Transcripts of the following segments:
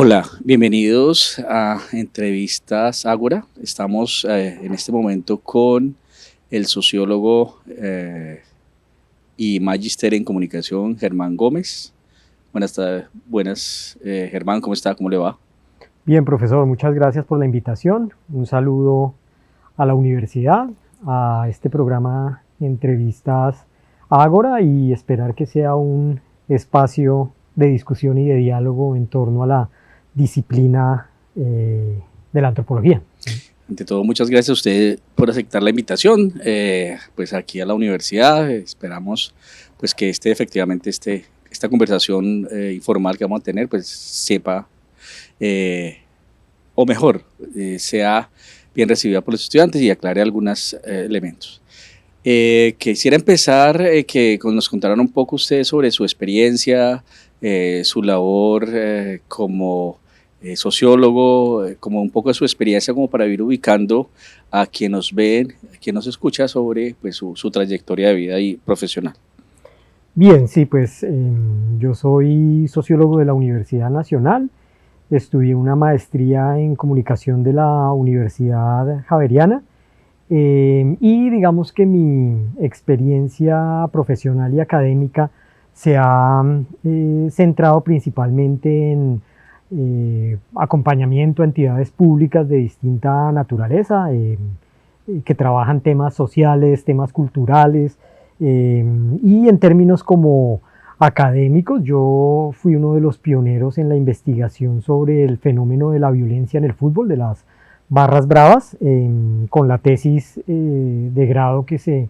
Hola, bienvenidos a Entrevistas Ágora. Estamos en este momento con el sociólogo y magíster en comunicación Germán Gómez. Buenas tardes, Germán, ¿cómo está? ¿Cómo le va? Bien, profesor, muchas gracias por la invitación. Un saludo a la universidad, a este programa Entrevistas Ágora y esperar que sea un espacio de discusión y de diálogo en torno a la disciplina de la antropología. Ante todo, muchas gracias a usted por aceptar la invitación, pues aquí a la universidad. Esperamos pues que efectivamente esta conversación informal que vamos a tener pues sepa o mejor, sea bien recibida por los estudiantes y aclare algunos elementos. Quisiera empezar que nos contaran un poco ustedes sobre su experiencia, su labor como sociólogo, como un poco de su experiencia como para ir ubicando a quien nos ve, a quien nos escucha sobre pues, su trayectoria de vida y profesional. Bien, sí, pues yo soy sociólogo de la Universidad Nacional. Estudié una maestría en comunicación de la Universidad Javeriana y digamos que mi experiencia profesional y académica se ha centrado principalmente en acompañamiento a entidades públicas de distinta naturaleza que trabajan temas sociales, temas culturales y en términos como académicos, yo fui uno de los pioneros en la investigación sobre el fenómeno de la violencia en el fútbol, de las barras bravas, con la tesis de grado que se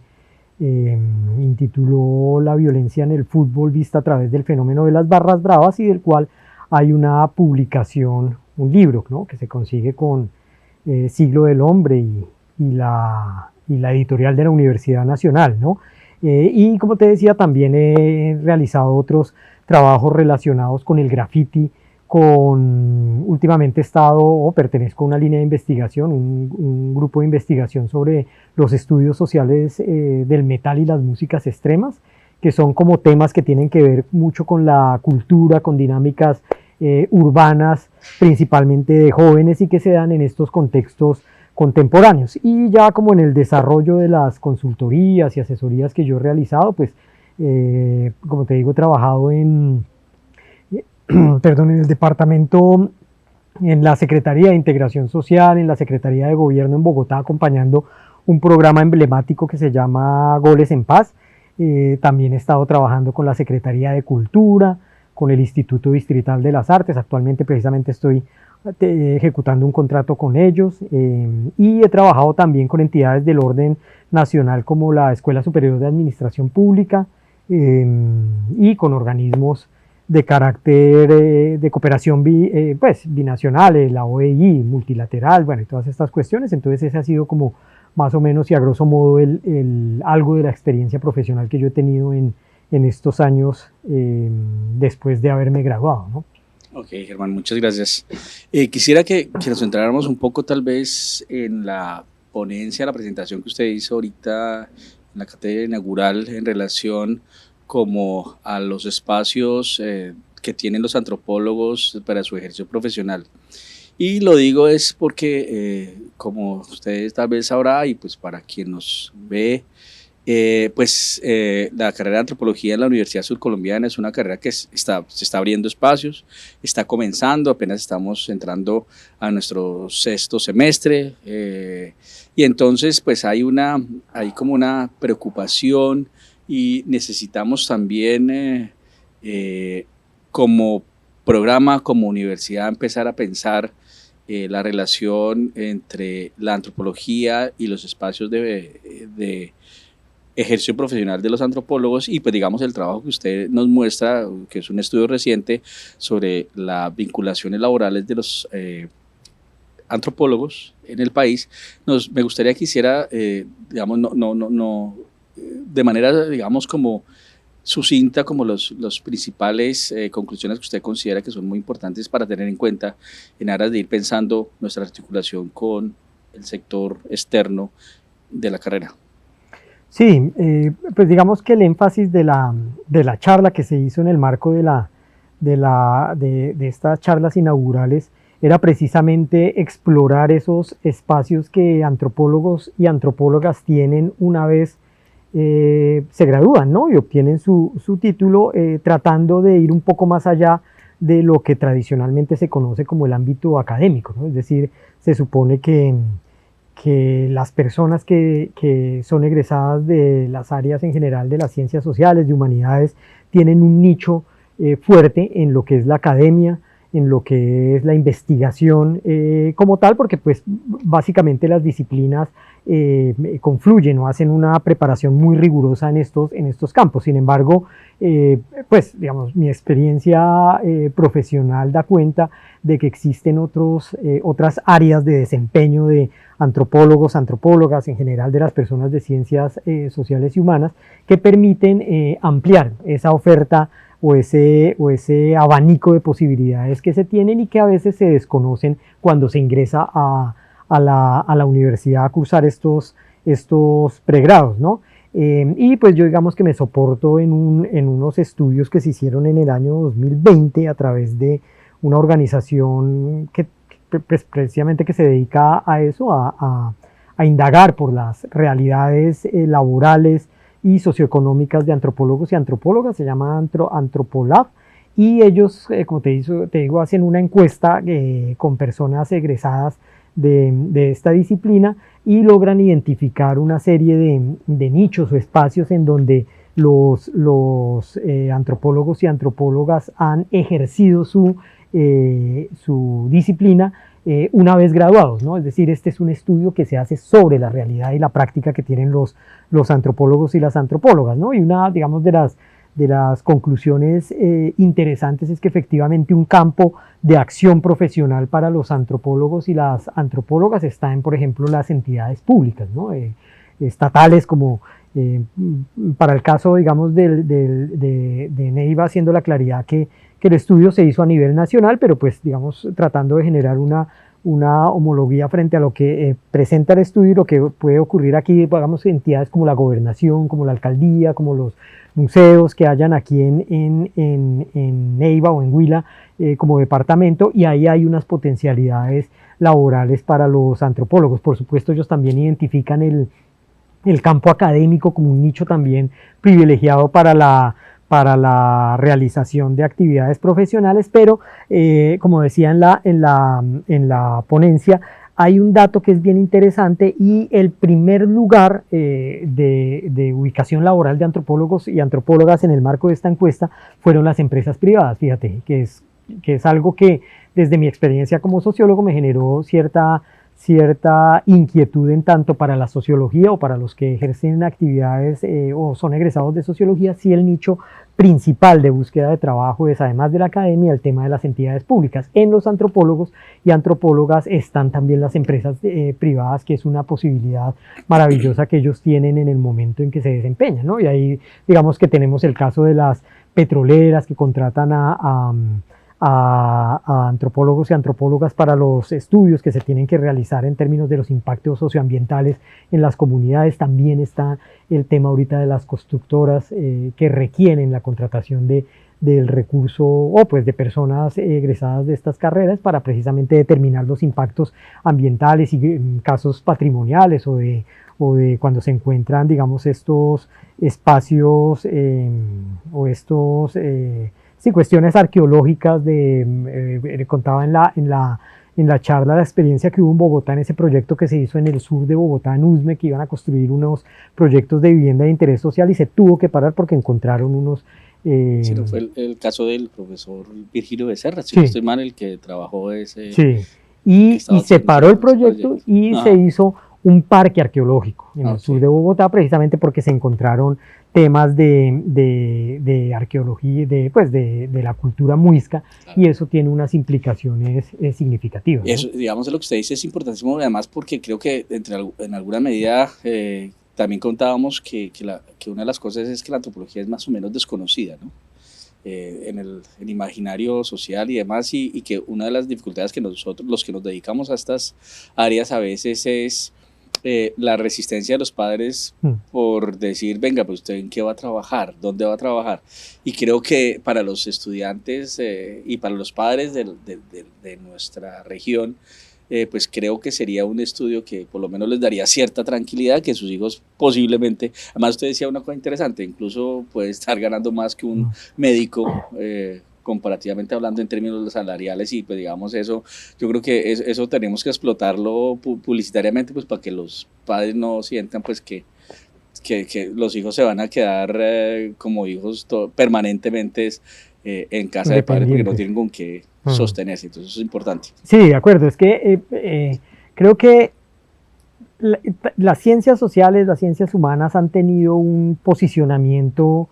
intituló La violencia en el fútbol vista a través del fenómeno de las barras bravas, y del cual hay una publicación, un libro, ¿no?, que se consigue con Siglo del Hombre y la editorial de la Universidad Nacional, ¿no? Y como te decía, también he realizado otros trabajos relacionados con el graffiti. Últimamente he estado o pertenezco a una línea de investigación, un grupo de investigación sobre los estudios sociales del metal y las músicas extremas, que son como temas que tienen que ver mucho con la cultura, con dinámicas urbanas, principalmente de jóvenes, y que se dan en estos contextos contemporáneos. Y ya como en el desarrollo de las consultorías y asesorías que yo he realizado, pues como te digo, he trabajado en en el departamento, en la Secretaría de Integración Social, en la Secretaría de Gobierno en Bogotá, acompañando un programa emblemático que se llama Goles en Paz. También he estado trabajando con la Secretaría de Cultura, con el Instituto Distrital de las Artes. Actualmente precisamente estoy ejecutando un contrato con ellos, y he trabajado también con entidades del orden nacional como la Escuela Superior de Administración Pública, y con organismos de carácter de cooperación pues, binacional, la OEI, multilateral, bueno, y todas estas cuestiones. Entonces ese ha sido como más o menos y a grosso modo algo de la experiencia profesional que yo he tenido en estos años después de haberme graduado, ¿no? Ok, Germán, muchas gracias. Quisiera que nos centráramos un poco tal vez en la ponencia, la presentación que usted hizo ahorita en la cátedra inaugural en relación como a los espacios que tienen los antropólogos para su ejercicio profesional. Y lo digo es porque, como ustedes tal vez sabrá, y pues para quien nos ve, la carrera de antropología en la Universidad Surcolombiana es una carrera que se está abriendo espacios, está comenzando, apenas estamos entrando a nuestro sexto semestre, y entonces pues hay como una preocupación y necesitamos también como programa, como universidad, empezar a pensar la relación entre la antropología y los espacios de ejercicio profesional de los antropólogos, y pues digamos el trabajo que usted nos muestra, que es un estudio reciente sobre las vinculaciones laborales de los antropólogos en el país. Me gustaría que hiciera, digamos, de manera, digamos, como sucinta, como los principales conclusiones que usted considera que son muy importantes para tener en cuenta en aras de ir pensando nuestra articulación con el sector externo de la carrera. Sí, pues digamos que el énfasis de la charla que se hizo en el marco de de estas charlas inaugurales era precisamente explorar esos espacios que antropólogos y antropólogas tienen una vez se gradúan, ¿no? Y obtienen su título, tratando de ir un poco más allá de lo que tradicionalmente se conoce como el ámbito académico, ¿no? Es decir, se supone que las personas que son egresadas de las áreas en general de las ciencias sociales, de humanidades, tienen un nicho fuerte en lo que es la academia, en lo que es la investigación como tal, porque pues básicamente las disciplinas confluyen o hacen una preparación muy rigurosa en estos campos. Sin embargo, pues digamos, mi experiencia profesional da cuenta de que existen otras áreas de desempeño de antropólogos, antropólogas, en general de las personas de ciencias sociales y humanas, que permiten ampliar esa oferta o ese abanico de posibilidades que se tienen y que a veces se desconocen cuando se ingresa a la universidad a cursar estos pregrados, ¿no? Y pues yo digamos que me soporto en unos estudios que se hicieron en el año 2020 a través de una organización que pues, precisamente que se dedica a eso, a indagar por las realidades laborales y socioeconómicas de antropólogos y antropólogas, se llama Antropolab, y ellos, como te digo, hacen una encuesta con personas egresadas de esta disciplina y logran identificar una serie de nichos o espacios en donde los antropólogos y antropólogas han ejercido su disciplina una vez graduados, ¿no? Es decir, este es un estudio que se hace sobre la realidad y la práctica que tienen los antropólogos y las antropólogas, ¿no? Y una, digamos, de las conclusiones interesantes es que efectivamente un campo de acción profesional para los antropólogos y las antropólogas está en, por ejemplo, las entidades públicas, ¿no? Estatales, como para el caso, digamos, de Neiva, haciendo la claridad que el estudio se hizo a nivel nacional, pero pues, digamos, tratando de generar una homologuía frente a lo que presenta el estudio y lo que puede ocurrir aquí, digamos, entidades como la gobernación, como la alcaldía, como los museos que hayan aquí en Neiva o en Huila como departamento, y ahí hay unas potencialidades laborales para los antropólogos. Por supuesto, ellos también identifican el campo académico como un nicho también privilegiado para la realización de actividades profesionales, pero como decía en la ponencia, hay un dato que es bien interesante, y el primer lugar de ubicación laboral de antropólogos y antropólogas en el marco de esta encuesta fueron las empresas privadas. Fíjate, que es algo que desde mi experiencia como sociólogo me generó cierta inquietud en tanto para la sociología o para los que ejercen actividades o son egresados de sociología, si el nicho principal de búsqueda de trabajo es, además de la academia, el tema de las entidades públicas. En los antropólogos y antropólogas están también las empresas privadas, que es una posibilidad maravillosa que ellos tienen en el momento en que se desempeñan, ¿no? Y ahí digamos que tenemos el caso de las petroleras que contratan a antropólogos y antropólogas para los estudios que se tienen que realizar en términos de los impactos socioambientales en las comunidades. También está el tema ahorita de las constructoras que requieren la contratación del recurso o pues de personas egresadas de estas carreras para precisamente determinar los impactos ambientales y casos patrimoniales o de cuando se encuentran, digamos, estos espacios o estos sí, cuestiones arqueológicas. Contaba en la charla la experiencia que hubo en Bogotá en ese proyecto que se hizo en el sur de Bogotá, en Usme, que iban a construir unos proyectos de vivienda de interés social y se tuvo que parar porque encontraron unos... Sí, no fue el caso del profesor Virgilio Becerra, si no estoy mal, el que trabajó ese... Sí, y se paró el proyecto y se hizo un parque arqueológico en el sur de Bogotá, precisamente porque se encontraron temas de arqueología, de la cultura muisca, claro. Y eso tiene unas implicaciones significativas, ¿no? Eso, digamos, lo que usted dice es importantísimo, además porque creo que en alguna medida también contábamos que una de las cosas es que la antropología es más o menos desconocida, ¿no? En el imaginario social y demás, y que una de las dificultades que nosotros, los que nos dedicamos a estas áreas, a veces es la resistencia de los padres por decir, venga, pues usted en qué va a trabajar, dónde va a trabajar. Y creo que para los estudiantes y para los padres de nuestra región, pues creo que sería un estudio que por lo menos les daría cierta tranquilidad, que sus hijos posiblemente, además usted decía una cosa interesante, incluso puede estar ganando más que un médico, comparativamente hablando en términos salariales, y pues digamos eso, yo creo que eso tenemos que explotarlo publicitariamente, pues para que los padres no sientan pues que los hijos se van a quedar como hijos permanentemente en casa de padres porque no tienen con qué sostenerse, entonces eso es importante. Sí, de acuerdo, es que creo que las ciencias sociales, las ciencias humanas han tenido un posicionamiento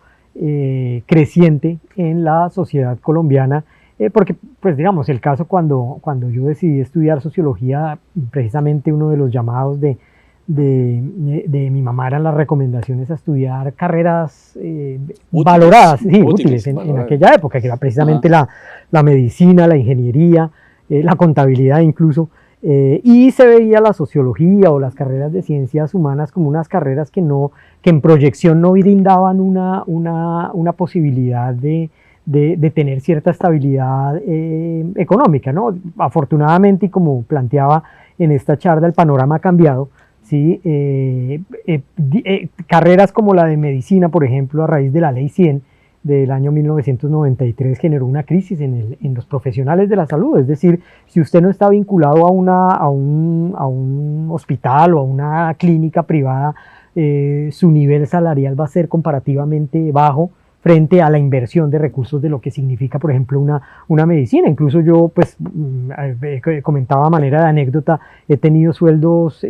creciente en la sociedad colombiana, porque, pues digamos, el caso cuando yo decidí estudiar sociología, precisamente uno de los llamados de mi mamá eran las recomendaciones a estudiar carreras valoradas, sí, útiles en aquella época, que era precisamente la medicina, la ingeniería, la contabilidad incluso, y se veía la sociología o las carreras de ciencias humanas como unas carreras que en proyección no brindaban una posibilidad de tener cierta estabilidad económica, ¿no? Afortunadamente, y como planteaba en esta charla, el panorama ha cambiado. ¿Sí? Carreras como la de medicina, por ejemplo, a raíz de la Ley 100 del año 1993 generó una crisis en los profesionales de la salud. Es decir, si usted no está vinculado a un hospital o a una clínica privada, su nivel salarial va a ser comparativamente bajo frente a la inversión de recursos de lo que significa, por ejemplo, una medicina. Incluso yo, pues, comentaba a manera de anécdota, he tenido sueldos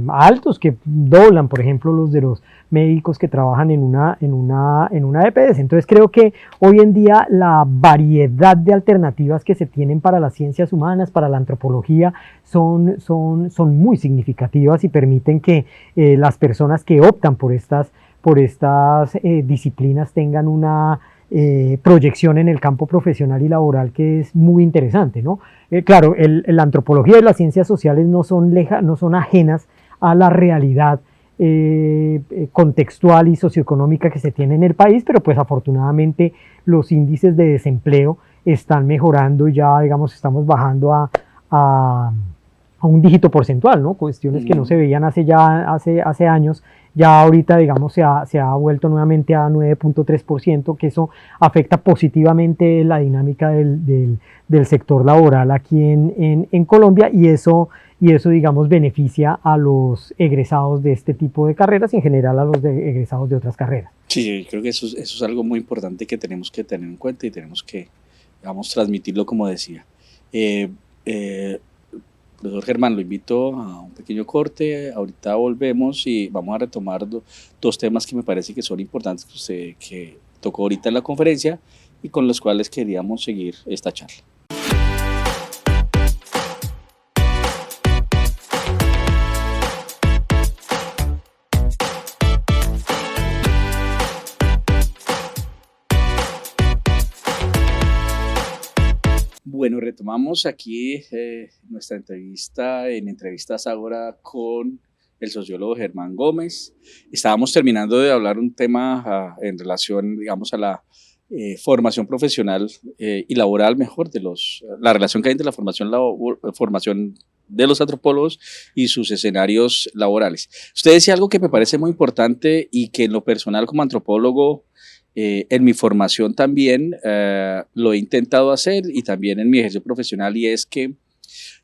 altos que doblan, por ejemplo, los de los médicos que trabajan en una EPS. Entonces creo que hoy en día la variedad de alternativas que se tienen para las ciencias humanas, para la antropología, son muy significativas y permiten que las personas que optan por estas disciplinas tengan una proyección en el campo profesional y laboral que es muy interesante, ¿no? Claro, la antropología y las ciencias sociales no son ajenas a la realidad contextual y socioeconómica que se tiene en el país, pero pues afortunadamente los índices de desempleo están mejorando y ya, digamos, estamos bajando a un dígito porcentual, ¿no? Cuestiones que no se veían hace años, ya ahorita, digamos, se ha vuelto nuevamente a 9.3%, que eso afecta positivamente la dinámica del sector laboral aquí en Colombia, y eso, digamos, beneficia a los egresados de este tipo de carreras y en general a los egresados de otras carreras. Sí, creo que eso es algo muy importante que tenemos que tener en cuenta y tenemos que, digamos, transmitirlo como decía. Profesor Germán, lo invito a un pequeño corte, ahorita volvemos y vamos a retomar dos temas que me parece que son importantes que tocó ahorita en la conferencia y con los cuales queríamos seguir esta charla. Bueno, retomamos aquí nuestra entrevista en Entrevistas Ágora con el sociólogo Germán Gómez. Estábamos terminando de hablar un tema en relación, digamos, a la formación profesional y laboral, mejor, la relación que hay entre la formación de los antropólogos y sus escenarios laborales. Usted decía algo que me parece muy importante y que en lo personal como antropólogo, en mi formación también lo he intentado hacer y también en mi ejercicio profesional, y es que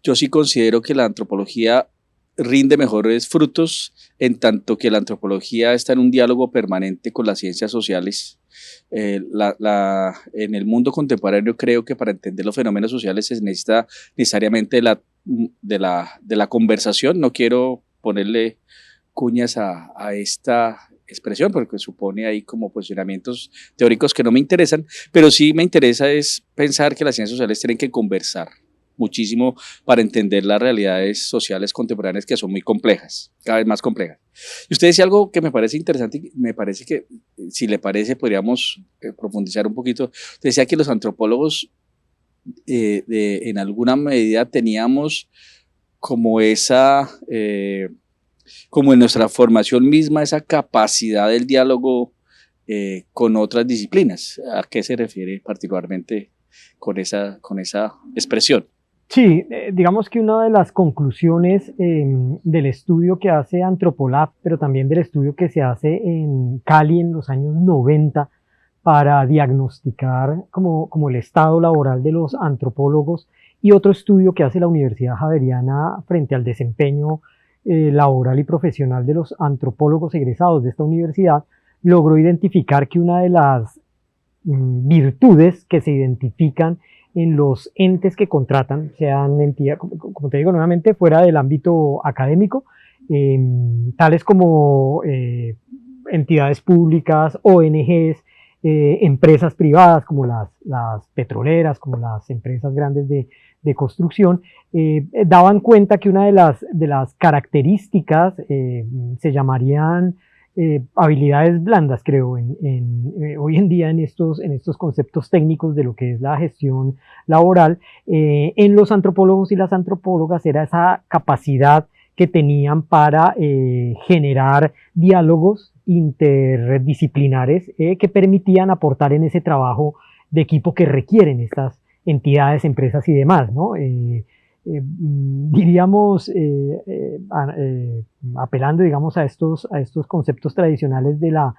yo sí considero que la antropología rinde mejores frutos en tanto que la antropología está en un diálogo permanente con las ciencias sociales. En el mundo contemporáneo creo que para entender los fenómenos sociales se necesita necesariamente de la conversación. No quiero ponerle cuñas a esta expresión porque supone ahí como posicionamientos teóricos que no me interesan, pero sí me interesa es pensar que las ciencias sociales tienen que conversar muchísimo para entender las realidades sociales contemporáneas que son muy complejas, cada vez más complejas. Y usted decía algo que me parece interesante y me parece que, si le parece, podríamos profundizar un poquito. Usted decía que los antropólogos en alguna medida teníamos como como en nuestra formación misma, esa capacidad del diálogo con otras disciplinas. ¿A qué se refiere particularmente con esa expresión? Sí, digamos que una de las conclusiones del estudio que hace Antropolab, pero también del estudio que se hace en Cali en los años 90 para diagnosticar como el estado laboral de los antropólogos, y otro estudio que hace la Universidad Javeriana frente al desempeño laboral y profesional de los antropólogos egresados de esta universidad, logró identificar que una de las virtudes que se identifican en los entes que contratan, sean entidades, como te digo nuevamente, fuera del ámbito académico, tales como entidades públicas, ONGs, empresas privadas como las petroleras, como las empresas grandes de construcción, daban cuenta que una de las características se llamarían habilidades blandas, creo, hoy en día en estos conceptos técnicos de lo que es la gestión laboral, en los antropólogos y las antropólogas era esa capacidad que tenían para generar diálogos interdisciplinares que permitían aportar en ese trabajo de equipo que requieren estas entidades, empresas y demás, ¿no? Diríamos, apelando, digamos, a estos conceptos tradicionales de la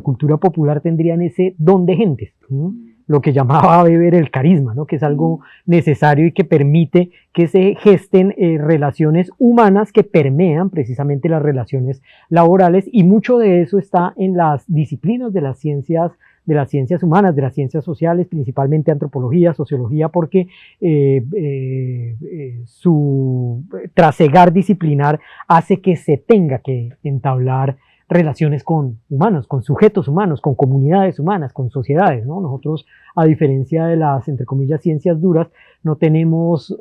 cultura popular, tendrían ese don de gentes, ¿no? Lo que llamaba Weber el carisma, ¿no? Que es algo necesario y que permite que se gesten relaciones humanas que permean precisamente las relaciones laborales, y mucho de eso está en las disciplinas de las ciencias humanas, de las ciencias sociales, principalmente antropología, sociología, porque su trasegar disciplinar hace que se tenga que entablar relaciones con humanos, con sujetos humanos, con comunidades humanas, con sociedades, ¿no? Nosotros, a diferencia de las, entre comillas, ciencias duras, no tenemos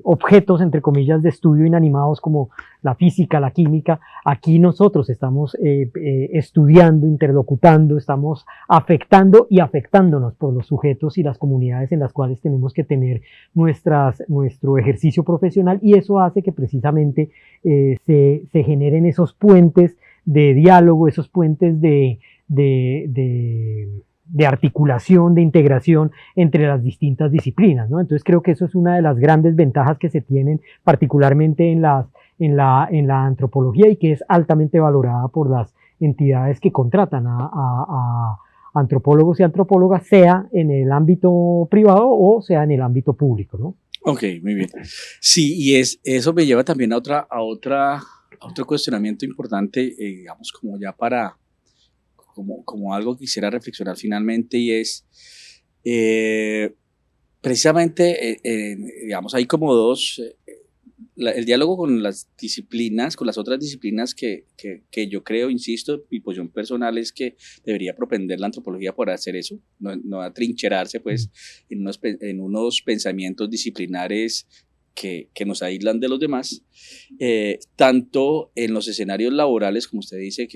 objetos, entre comillas, de estudio inanimados como la física, la química. Aquí nosotros estamos estudiando, interlocutando, estamos afectando y afectándonos por los sujetos y las comunidades en las cuales tenemos que tener nuestro ejercicio profesional, y eso hace que precisamente se generen esos puentes de diálogo, esos puentes de articulación, de integración entre las distintas disciplinas, ¿no? Entonces creo que eso es una de las grandes ventajas que se tienen particularmente en la antropología, y que es altamente valorada por las entidades que contratan a antropólogos y antropólogas, sea en el ámbito privado o sea en el ámbito público, ¿no? Ok, muy bien. Sí, y eso me lleva también a otro cuestionamiento importante, digamos, como ya como algo que quisiera reflexionar finalmente, y es precisamente, digamos, hay como el diálogo con las disciplinas, con las otras disciplinas que yo creo, insisto, mi posición personal es que debería propender la antropología por hacer eso, no atrincherarse pues en unos pensamientos disciplinares que nos aíslan de los demás, tanto en los escenarios laborales, como usted dice,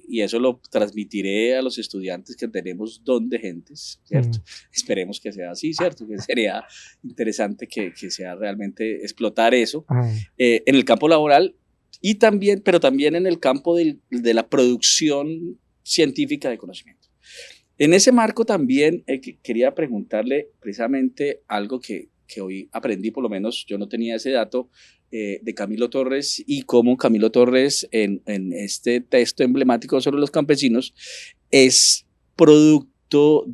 y eso lo transmitiré a los estudiantes, que tenemos don de gentes, ¿cierto? Esperemos que sea así, ¿cierto? Que sería interesante que sea realmente explotar eso en el campo laboral, y también, pero también en el campo de la producción científica de conocimiento. En ese marco también quería preguntarle precisamente algo que hoy aprendí, por lo menos yo no tenía ese dato, de Camilo Torres, y cómo Camilo Torres en este texto emblemático sobre los campesinos es producto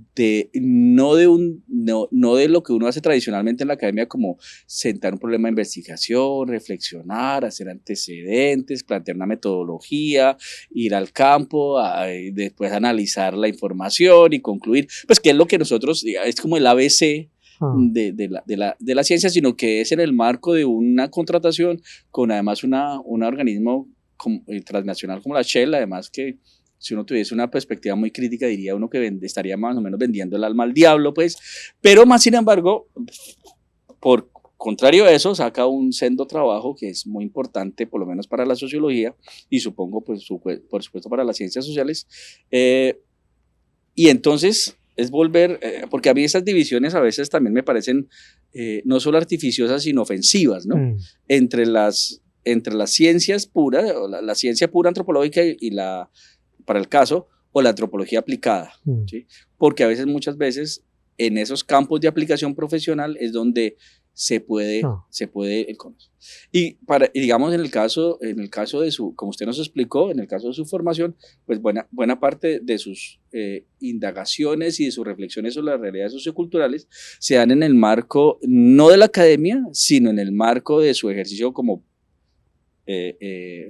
no de lo que uno hace tradicionalmente en la academia, como sentar un problema de investigación, reflexionar, hacer antecedentes, plantear una metodología, ir al campo, después analizar la información y concluir, pues que es lo que nosotros, es como el ABC de la ciencia, sino que es en el marco de una contratación con además un organismo transnacional como la Shell, además que si uno tuviese una perspectiva muy crítica diría uno que estaría más o menos vendiendo el alma al diablo, pues, pero más sin embargo, por contrario a eso, saca un sendo trabajo que es muy importante, por lo menos para la sociología, y supongo, pues, por supuesto, para las ciencias sociales, y entonces es volver, porque a mí esas divisiones a veces también me parecen no solo artificiosas, sino ofensivas, ¿no? Entre las ciencias puras, la ciencia pura antropológica y para el caso, o la antropología aplicada, ¿sí? Porque a veces, muchas veces, en esos campos de aplicación profesional es donde se puede conocer. Y digamos, en el caso de su, como usted nos explicó, en el caso de su formación, pues buena parte de sus indagaciones y de sus reflexiones sobre las realidades socioculturales se dan en el marco, no de la academia, sino en el marco de su ejercicio como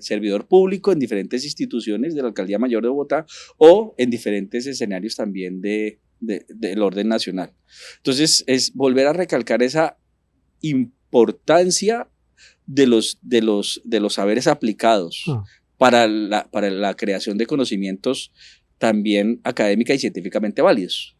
servidor público en diferentes instituciones de la Alcaldía Mayor de Bogotá o en diferentes escenarios también del orden nacional. Entonces, es volver a recalcar esa importancia de los saberes aplicados para la creación de conocimientos también académica y científicamente válidos.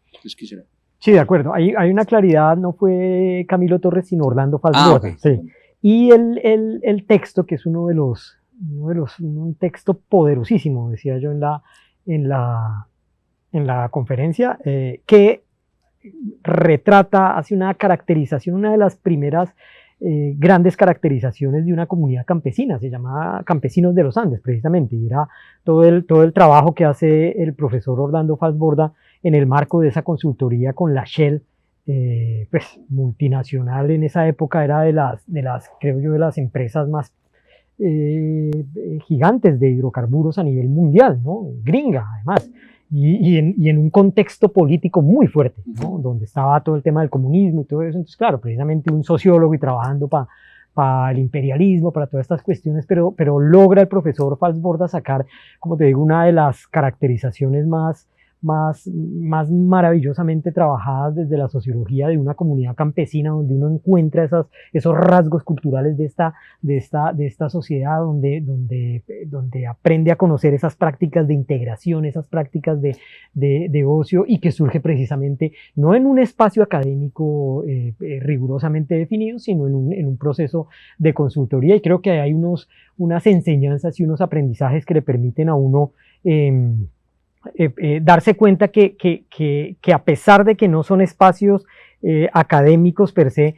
Sí, de acuerdo. Hay una claridad, no fue Camilo Torres, sino Orlando Falz Borda. Okay. Sí. Y el texto, que es un texto poderosísimo, decía yo en la conferencia, que retrata, hace una caracterización, una de las primeras grandes caracterizaciones de una comunidad campesina, se llamaba Campesinos de los Andes, precisamente, y era todo el trabajo que hace el profesor Orlando Falz Borda en el marco de esa consultoría con la Shell, pues multinacional en esa época, era creo yo, de las empresas más gigantes de hidrocarburos a nivel mundial, ¿no? Gringa, además, y en un contexto político muy fuerte, ¿no? Donde estaba todo el tema del comunismo y todo eso. Entonces, claro, precisamente un sociólogo y trabajando para el imperialismo, para todas estas cuestiones, pero logra el profesor Falz Borda sacar, como te digo, una de las caracterizaciones más maravillosamente trabajadas desde la sociología de una comunidad campesina, donde uno encuentra esos rasgos culturales de esta sociedad, donde aprende a conocer esas prácticas de integración, esas prácticas de ocio, y que surge precisamente no en un espacio académico rigurosamente definido, sino en un proceso de consultoría. Y creo que hay unas enseñanzas y unos aprendizajes que le permiten a uno darse cuenta que a pesar de que no son espacios académicos per se,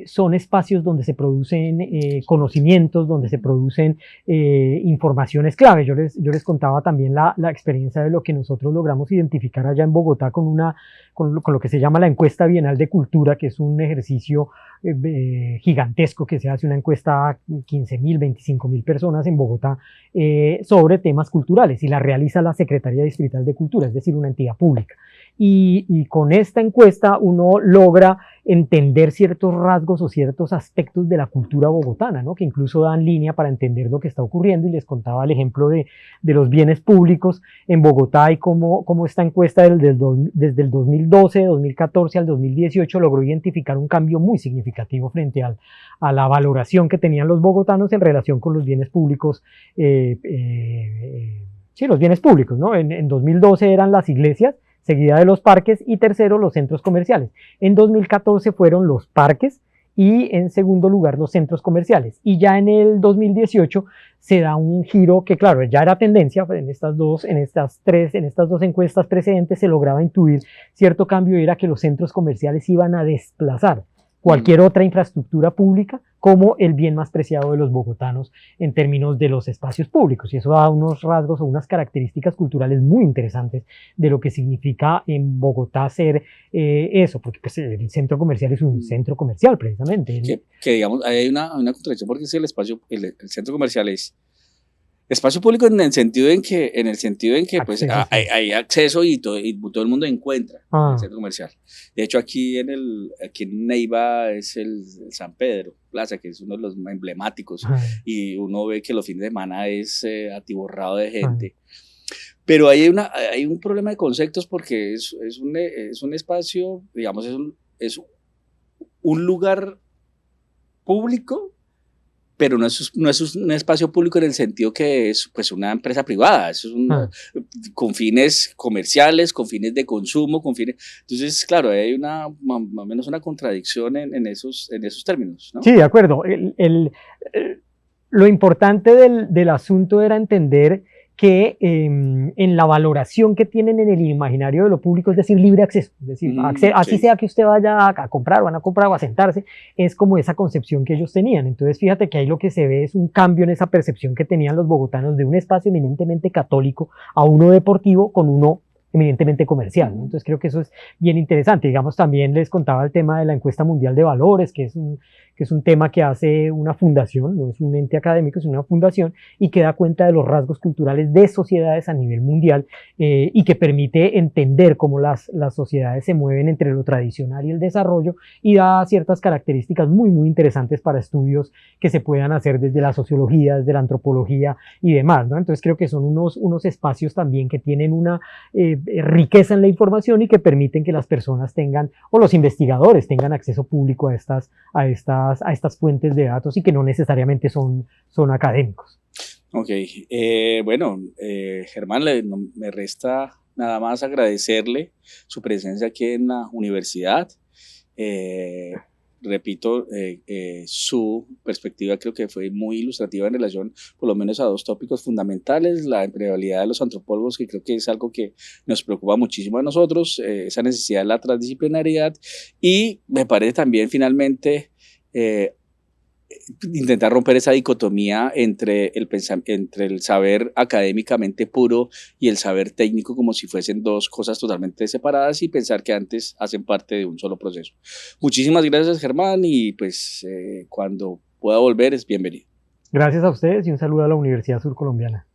son espacios donde se producen conocimientos, donde se producen informaciones clave. Yo les contaba también la experiencia de lo que nosotros logramos identificar allá en Bogotá con lo que se llama la encuesta bienal de cultura, que es un ejercicio gigantesco que se hace, una encuesta a 15.000, 25.000 personas en Bogotá sobre temas culturales, y la realiza la Secretaría Distrital de Cultura, es decir, una entidad pública. Y con esta encuesta uno logra entender ciertos rasgos o ciertos aspectos de la cultura bogotana, ¿no? Que incluso dan línea para entender lo que está ocurriendo. Y les contaba el ejemplo de los bienes públicos en Bogotá, y cómo esta encuesta desde el 2012, 2014 al 2018 logró identificar un cambio muy significativo frente a la valoración que tenían los bogotanos en relación con los bienes públicos. Sí, los bienes públicos, ¿no? En 2012 eran las iglesias, seguida de los parques, y tercero los centros comerciales. En 2014 fueron los parques, y en segundo lugar los centros comerciales. Y ya en el 2018 se da un giro que, claro, ya era tendencia. En estas dos encuestas precedentes se lograba intuir cierto cambio, y era que los centros comerciales iban a desplazar cualquier otra infraestructura pública como el bien más preciado de los bogotanos en términos de los espacios públicos. Y eso da unos rasgos o unas características culturales muy interesantes de lo que significa en Bogotá ser eso, porque pues, el centro comercial es un centro comercial precisamente. Que digamos, hay una contradicción, porque si el centro comercial es espacio público en el sentido en que pues, hay acceso y todo el mundo encuentra en el centro comercial. De hecho, aquí en Neiva es el San Pedro Plaza, que es uno de los más emblemáticos, y uno ve que los fines de semana es atiborrado de gente. Pero hay un problema de conceptos, porque es un espacio, digamos, es un lugar público, pero no es un espacio público en el sentido que es pues una empresa privada, eso es con fines comerciales, con fines de consumo, entonces claro, hay más o menos una contradicción en esos términos, ¿no? Sí, de acuerdo. Lo importante del asunto era entender que en la valoración que tienen en el imaginario de lo público, es decir, libre acceso, es decir, así sea que usted vaya a comprar o a sentarse, es como esa concepción que ellos tenían. Entonces, fíjate que ahí lo que se ve es un cambio en esa percepción que tenían los bogotanos de un espacio eminentemente católico a uno deportivo con uno eminentemente comercial, ¿no? Entonces creo que eso es bien interesante. Digamos, también les contaba el tema de la encuesta mundial de valores, que es un tema que hace una fundación, no es un ente académico, es una fundación, y que da cuenta de los rasgos culturales de sociedades a nivel mundial, y que permite entender cómo las sociedades se mueven entre lo tradicional y el desarrollo, y da ciertas características muy, muy interesantes para estudios que se puedan hacer desde la sociología, desde la antropología y demás, ¿no? Entonces creo que son unos espacios también que tienen una riqueza en la información y que permiten que las personas tengan, o los investigadores tengan acceso público a estas fuentes de datos y que no necesariamente son académicos. Ok, bueno, Germán, me resta nada más agradecerle su presencia aquí en la universidad. Repito, su perspectiva creo que fue muy ilustrativa en relación por lo menos a dos tópicos fundamentales: la empleabilidad de los antropólogos, que creo que es algo que nos preocupa muchísimo a nosotros, esa necesidad de la transdisciplinariedad, y me parece también finalmente intentar romper esa dicotomía entre el saber académicamente puro y el saber técnico, como si fuesen dos cosas totalmente separadas, y pensar que antes hacen parte de un solo proceso. Muchísimas gracias, Germán, y pues cuando pueda volver es bienvenido. Gracias a ustedes y un saludo a la Universidad Surcolombiana.